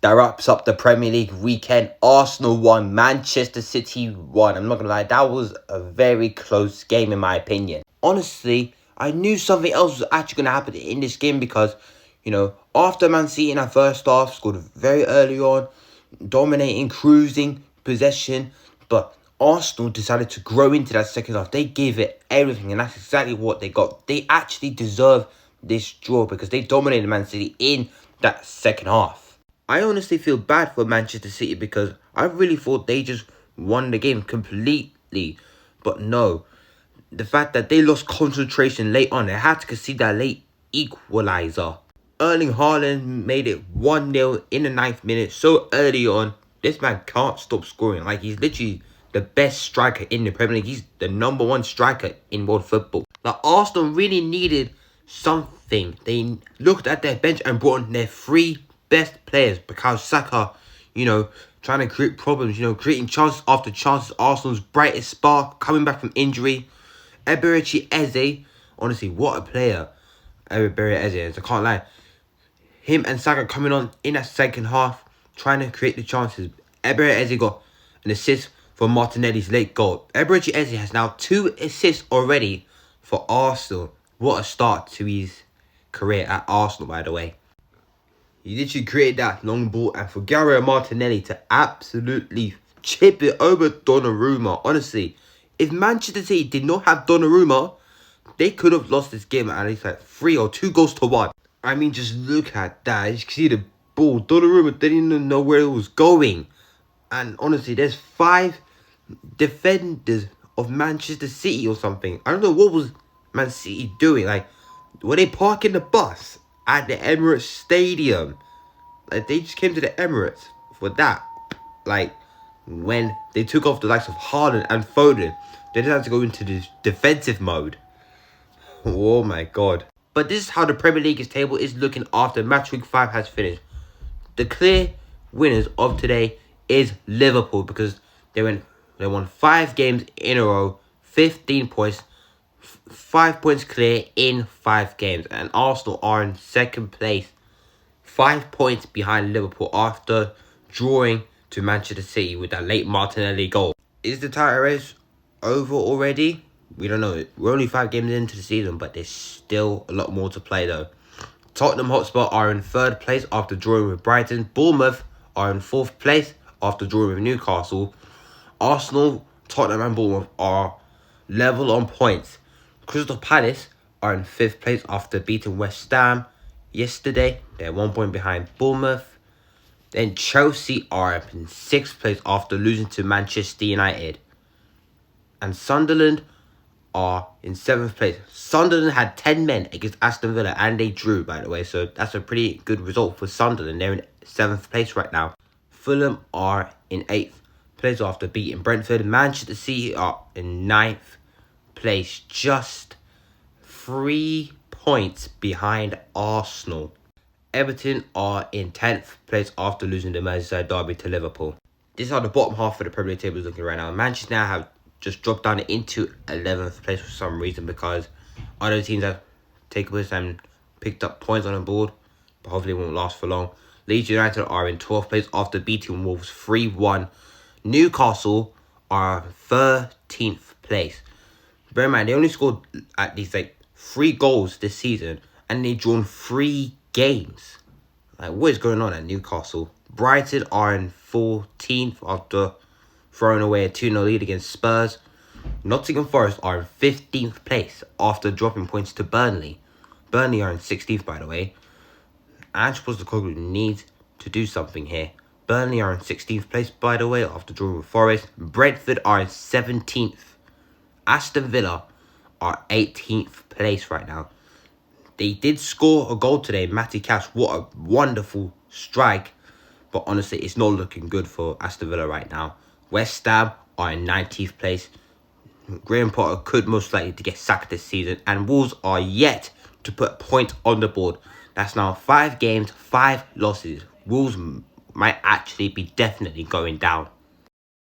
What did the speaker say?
That wraps up the Premier League weekend. Arsenal won, Manchester City won. I'm not going to lie, that was a very close game in my opinion. Honestly, I knew something else was actually going to happen in this game because, after Man City in our first half scored very early on, dominating, cruising, possession, but Arsenal decided to grow into that second half. They gave it everything, and that's exactly what they got. They actually deserve this draw because they dominated Man City in that second half. I honestly feel bad for Manchester City because I really thought they just won the game completely. But no, the fact that they lost concentration late on, they had to concede that late equaliser. Erling Haaland made it 1-0 in the 9th minute so early on. This man can't stop scoring. Like, he's literally the best striker in the Premier League. He's the #1 striker in world football. Like, Arsenal really needed something. They looked at their bench and brought in their 3 best players. Bukayo Saka, trying to create problems, creating chances after chances. Arsenal's brightest spark, coming back from injury. Eberechi Eze, honestly, what a player. Eberechi Eze, I can't lie. Him and Saka coming on in that second half, trying to create the chances. Eberechi Eze got an assist for Martinelli's late goal. Eberechi Eze has now 2 assists already for Arsenal. What a start to his career at Arsenal, by the way. He literally created that long ball, and for Gabriel Martinelli to absolutely chip it over Donnarumma. Honestly, if Manchester City did not have Donnarumma, they could have lost this game at least like 3 or 2 goals to 1. I mean, just look at that. You can see the ball. Donnarumma didn't even know where it was going. And honestly, there's 5 defenders of Manchester City or something. I don't know what was Man City doing. Like, were they parking the bus at the Emirates Stadium? Like, they just came to the Emirates for that. Like, when they took off the likes of Haaland and Foden, they decided to go into this defensive mode. Oh my god. But this is how the Premier League's table is looking after match week 5 has finished. The clear winners of today is Liverpool because they won 5 games in a row, 15 points, 5 points clear in 5 games. And Arsenal are in second place, 5 points behind Liverpool after drawing to Manchester City with that late Martinelli goal. Is the title race over already? We don't know. We're only 5 games into the season, but there's still a lot more to play though. Tottenham Hotspur are in 3rd place after drawing with Brighton. Bournemouth are in 4th place after drawing with Newcastle. Arsenal, Tottenham and Bournemouth are level on points. Crystal Palace are in 5th place after beating West Ham yesterday. They're 1 point behind Bournemouth. Then Chelsea are up in 6th place after losing to Manchester United. And Sunderland are in 7th place. Sunderland had 10 men against Aston Villa and they drew, by the way. So that's a pretty good result for Sunderland. They're in 7th place right now. Fulham are in 8th place after beating Brentford. Manchester City are in 9th place, just 3 points behind Arsenal. Everton are in 10th place after losing the Merseyside derby to Liverpool. This is how the bottom half of the Premier League table is looking right now. Manchester now have just dropped down into 11th place for some reason because other teams have taken place and picked up points on the board, but hopefully it won't last for long. Leeds United are in 12th place after beating Wolves 3-1. Newcastle are 13th place. Bear in mind, they only scored at least 3 goals this season and they've drawn 3 games. Like, what is going on at Newcastle? Brighton are in 14th after throwing away a 2-0 lead against Spurs. Nottingham Forest are in 15th place after dropping points to Burnley. Burnley are in 16th, by the way. Ange Postecoglou needs to do something here. Burnley are in 16th place, by the way, after drawing with Forest. Brentford are in 17th. Aston Villa are 18th place right now. They did score a goal today, Matty Cash. What a wonderful strike. But honestly, it's not looking good for Aston Villa right now. West Ham are in 19th place. Graham Potter could most likely to get sacked this season. And Wolves are yet to put a point on the board. That's now 5 games, 5 losses. Wolves might actually be definitely going down.